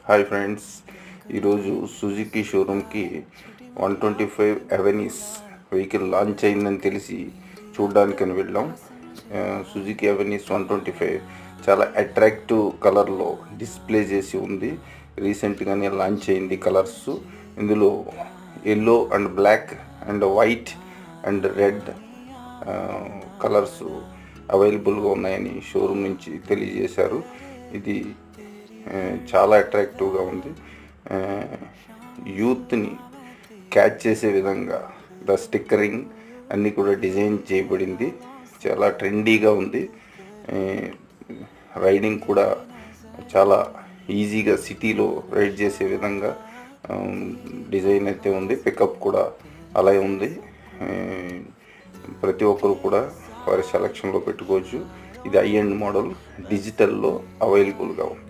Hi friends, ఈరోజు Suzuki షోరూమ్కి 125 అవెనీస్ vehicle launch అయిందని తెలిసి చూడడానికని వెళ్ళాం. సుజుకి అవెనీస్ 125 చాలా అట్రాక్టివ్ కలర్లో డిస్ప్లే చేసి ఉంది. రీసెంట్గానే లాంచ్ అయింది కలర్స్. ఇందులో yellow and black and white and red colours అవైలబుల్గా ఉన్నాయని షోరూమ్ నుంచి తెలియజేశారు. ఇది చాలా అట్రాక్టివ్గా ఉంది. యూత్ని క్యాచ్ చేసే విధంగా ద స్టిక్కరింగ్ అన్నీ కూడా డిజైన్ చేయబడింది. చాలా ట్రెండీగా ఉంది. రైడింగ్ కూడా చాలా ఈజీగా సిటీలో రైడ్ చేసే విధంగా డిజైన్ అయితే ఉంది. పికప్ కూడా అలాగే ఉంది. ప్రతి ఒక్కరు కూడా వారి సెలక్షన్లో పెట్టుకోవచ్చు. ఇది హై ఎండ్ మోడల్, డిజిటల్లో అవైలబుల్గా ఉంది.